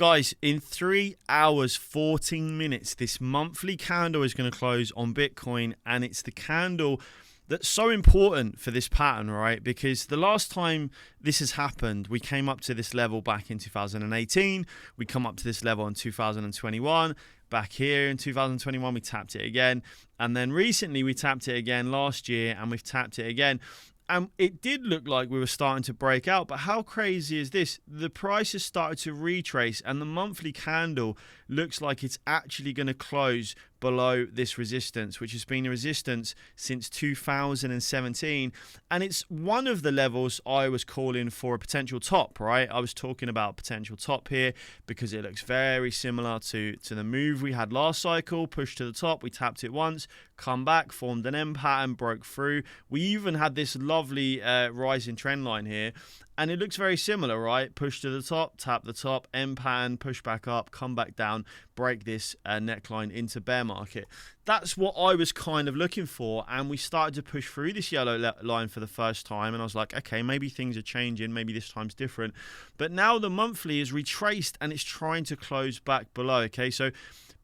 Guys, in 3 hours, 14 minutes, this monthly candle is going to close on Bitcoin, and it's the candle that's so important for this pattern, right? Because the last time this has happened, we came up to this level back in 2018. We come up to this level in 2021. Back here in 2021, we tapped it again. And then recently, we tapped it again last year, and we've tapped it again. And it did look like we were starting to break out, but how crazy is this? The price has started to retrace, and the monthly candle looks like it's actually going to close below this resistance, which has been a resistance since 2017. And it's one of the levels I was calling for a potential top, right? I was talking about potential top here because it looks very similar to the move we had last cycle. Push to the top, we tapped it once, come back, formed an M pattern, broke through. We even had this lovely rising trend line here. And it looks very similar, right? Push to the top, tap the top, M pattern, push back up, come back down, break this neckline into bear market. That's what I was kind of looking for. And we started to push through this yellow line for the first time. And I was like, okay, maybe things are changing. Maybe this time's different. But now the monthly is retraced and it's trying to close back below. Okay, so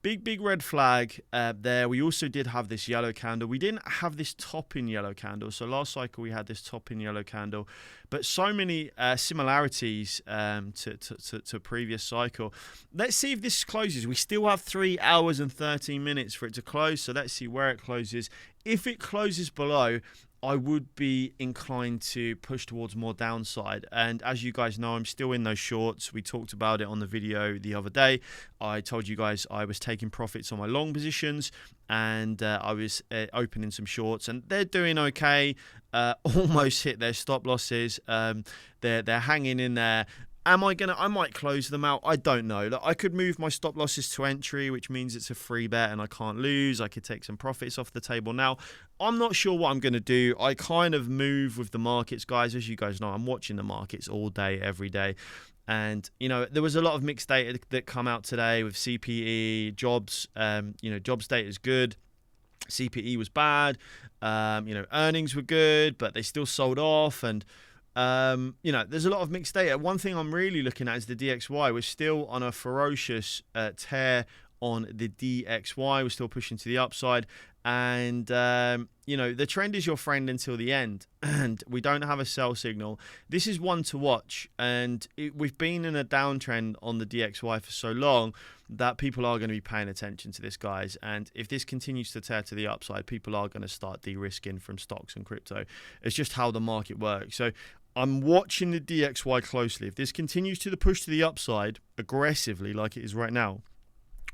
big red flag there. We also did have this yellow candle. We didn't have this top in yellow candle. So last cycle we had this top in yellow candle, but so many similarities to previous cycle. Let's see if this closes. We still have 3 hours and 13 minutes for it to close. So let's see where it closes. If it closes below, I would be inclined to push towards more downside. And as you guys know, I'm still in those shorts. We talked about it on the video the other day. I told you guys I was taking profits on my long positions, and I was opening some shorts, and they're doing okay. Almost hit their stop losses. They're hanging in there. I might close them out. I don't know. I could move my stop losses to entry, which means it's a free bet and I can't lose. I could take some profits off the table now. I'm not sure what I'm going to do. I kind of move with the markets, guys. As you guys know, I'm watching the markets all day, every day. And, you know, there was a lot of mixed data that come out today with CPE, jobs. Jobs data is good. CPE was bad. Earnings were good, but they still sold off. And there's a lot of mixed data. One thing I'm really looking at is the DXY. We're still on a ferocious tear on the DXY. We're still pushing to the upside. And, the trend is your friend until the end. And we don't have a sell signal. This is one to watch. And we've been in a downtrend on the DXY for so long that people are going to be paying attention to this, guys. And if this continues to tear to the upside, people are going to start de-risking from stocks and crypto. It's just how the market works. So I'm watching the DXY closely. If this continues to the push to the upside aggressively like it is right now,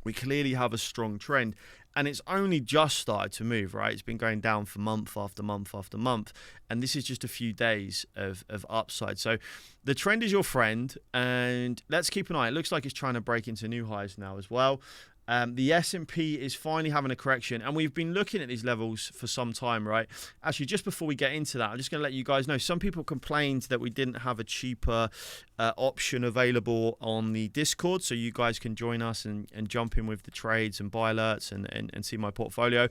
we clearly have a strong trend. And it's only just started to move, right? It's been going down for month after month after month. And this is just a few days of upside. So the trend is your friend. And let's keep an eye. It looks like it's trying to break into new highs now as well. The S&P is finally having a correction, and we've been looking at these levels for some time, right? Actually, just before we get into that, I'm just going to let you guys know, some people complained that we didn't have a cheaper option available on the Discord, so you guys can join us and jump in with the trades and buy alerts and see my portfolio.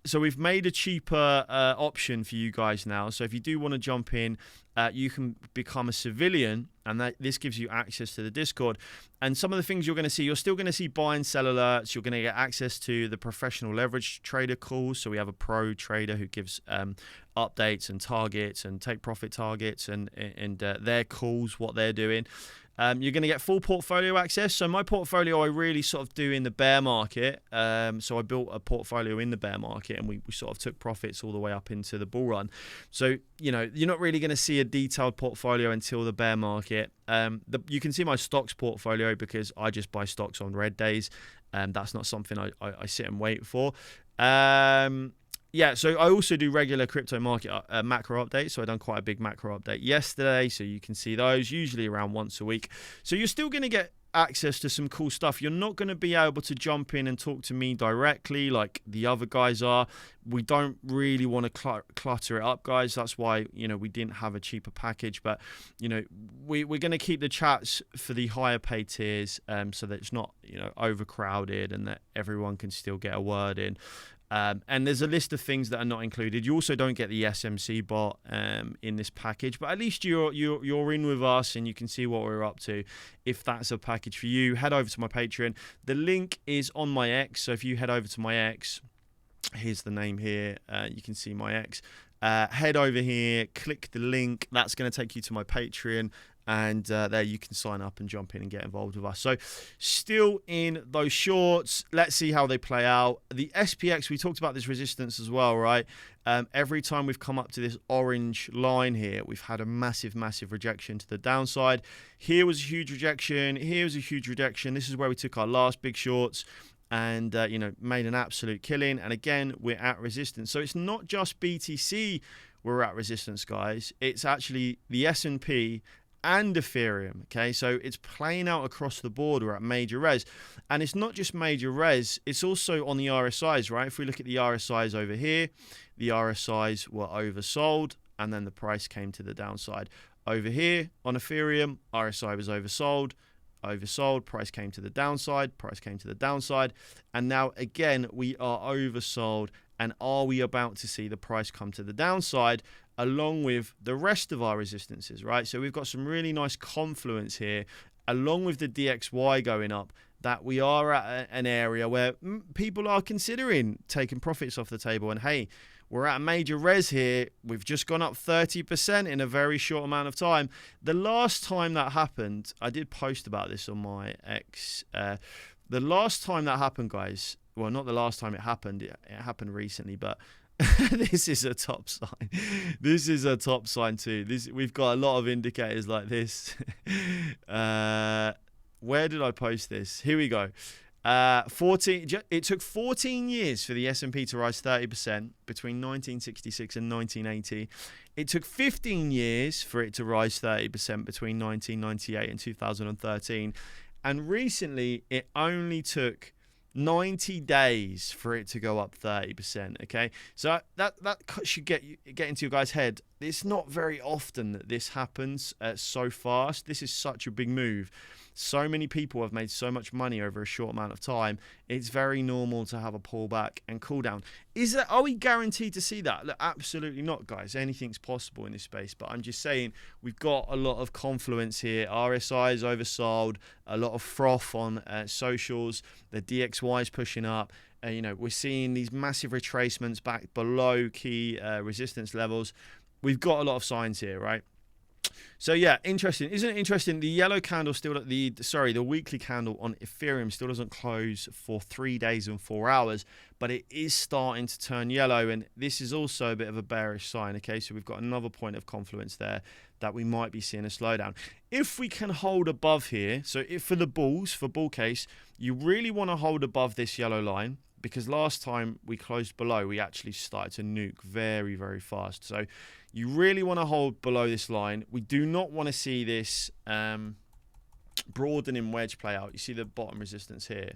So we've made a cheaper option for you guys now. So if you do want to jump in, you can become a civilian, and this gives you access to the Discord. And some of the things you're going to see, you're still going to see buy and sell alerts. You're going to get access to the professional leverage trader calls. So we have a pro trader who gives updates and targets and take profit targets and their calls, what they're doing. You're going to get full portfolio access. So my portfolio, I really sort of do in the bear market. So I built a portfolio in the bear market, and we sort of took profits all the way up into the bull run. So, you're not really going to see a detailed portfolio until the bear market. You can see my stocks portfolio because I just buy stocks on red days. That's not something I sit and wait for. So I also do regular crypto market macro updates. So I've done quite a big macro update yesterday. So you can see those usually around once a week. So you're still going to get access to some cool stuff. You're not going to be able to jump in and talk to me directly like the other guys are. We don't really want to clutter it up, guys. That's why, we didn't have a cheaper package. But, we're going to keep the chats for the higher pay tiers so that it's not, overcrowded and that everyone can still get a word in. And there's a list of things that are not included. You also don't get the SMC bot in this package, but at least you're in with us and you can see what we're up to. If that's a package for you, head over to my Patreon. The link is on my X, so if you head over to my X, here's the name here. You can see my X. Head over here, click the link. That's going to take you to my Patreon. And there you can sign up and jump in and get involved with us. So still in those shorts. Let's see how they play out. The SPX, we talked about this resistance as well, right? Every time we've come up to this orange line here, we've had a massive, massive rejection to the downside. Here was a huge rejection. Here was a huge rejection. This is where we took our last big shorts and, made an absolute killing. And again, we're at resistance. So it's not just BTC we're at resistance, guys. It's actually the S&P and Ethereum, okay? So it's playing out across the board. We're at major res. And it's not just major res, it's also on the RSIs, right? If we look at the RSIs over here, the RSIs were oversold, and then the price came to the downside. Over here on Ethereum, RSI was oversold, price came to the downside, and now again, we are oversold. And are we about to see the price come to the downside along with the rest of our resistances, right? So we've got some really nice confluence here along with the DXY going up, that we are at an area where people are considering taking profits off the table. And hey, we're at a major res here. We've just gone up 30% in a very short amount of time. The last time that happened, I did post about this on my X. The last time that happened, guys, well, not the last time it happened. It happened recently, but this is a top sign. This is a top sign too. We've got a lot of indicators like this. Where did I post this? Here we go. It took 14 years for the S&P to rise 30% between 1966 and 1980. It took 15 years for it to rise 30% between 1998 and 2013. And recently, it only took 90 days for it to go up 30%, okay? So that should get into your guys' head. It's not very often that this happens so fast. This is such a big move. So many people have made so much money over a short amount of time. It's very normal to have a pullback and cool down. Are we guaranteed to see that? Look, absolutely not, guys. Anything's possible in this space. But I'm just saying we've got a lot of confluence here. RSI is oversold. A lot of froth on socials. The DXY is pushing up. We're seeing these massive retracements back below key resistance levels. We've got a lot of signs here, right? So yeah, interesting. Isn't it interesting? The yellow candle still, the weekly candle on Ethereum still doesn't close for 3 days and 4 hours, but it is starting to turn yellow, and this is also a bit of a bearish sign. Okay, so we've got another point of confluence there that we might be seeing a slowdown. If we can hold above here, so if for bull case, you really want to hold above this yellow line, because last time we closed below, we actually started to nuke very, very fast. So you really want to hold below this line. We do not want to see this broadening wedge play out. You see the bottom resistance here.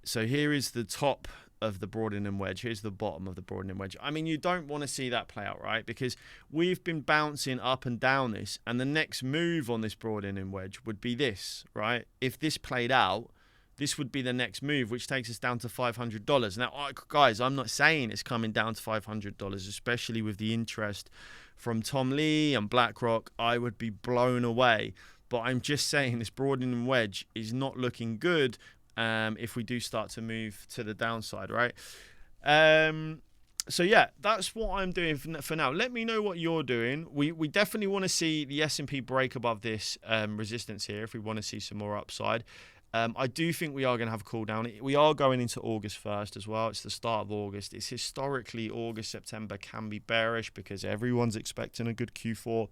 So here is the top of the broadening wedge. Here's the bottom of the broadening wedge. I mean, you don't want to see that play out, right? Because we've been bouncing up and down this, and the next move on this broadening wedge would be this, right? If this played out, this would be the next move, which takes us down to $500. Now, guys, I'm not saying it's coming down to $500, especially with the interest from Tom Lee and BlackRock. I would be blown away. But I'm just saying this broadening wedge is not looking good if we do start to move to the downside, right? So yeah, that's what I'm doing for now. Let me know what you're doing. We definitely want to see the S&P break above this resistance here if we want to see some more upside. I do think we are going to have a cool down. We are going into August 1st as well. It's the start of August. It's historically August, September can be bearish because everyone's expecting a good Q4.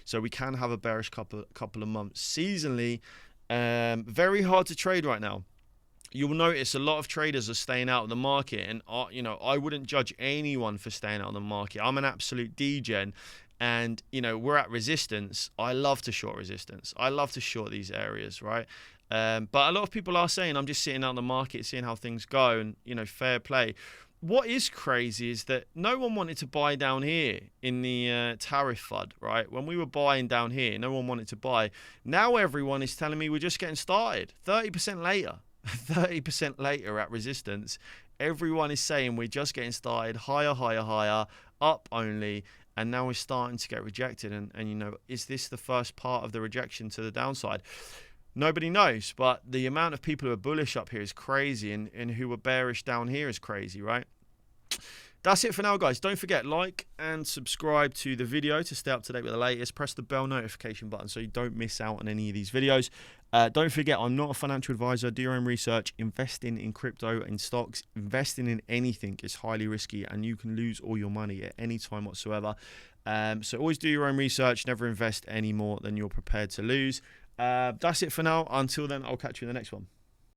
So we can have a bearish couple of months seasonally. Very hard to trade right now. You'll notice a lot of traders are staying out of the market, and I wouldn't judge anyone for staying out of the market. I'm an absolute degen. And, we're at resistance. I love to short resistance. I love to short these areas, right? But a lot of people are saying, I'm just sitting out in the market, seeing how things go, and, fair play. What is crazy is that no one wanted to buy down here in the tariff FUD, right? When we were buying down here, no one wanted to buy. Now everyone is telling me we're just getting started. 30% later. 30% later at resistance. Everyone is saying we're just getting started, higher, higher, higher, up only, and now we're starting to get rejected. And you know, is this the first part of the rejection to the downside? Nobody knows, but the amount of people who are bullish up here is crazy, and who are bearish down here is crazy, right? That's it for now, guys. Don't forget, like and subscribe to the video to stay up to date with the latest. Press the bell notification button so you don't miss out on any of these videos. Don't forget, I'm not a financial advisor. Do your own research. Investing in crypto and stocks, investing in anything is highly risky, and you can lose all your money at any time whatsoever. So always do your own research. Never invest any more than you're prepared to lose. That's it for now. Until then, I'll catch you in the next one.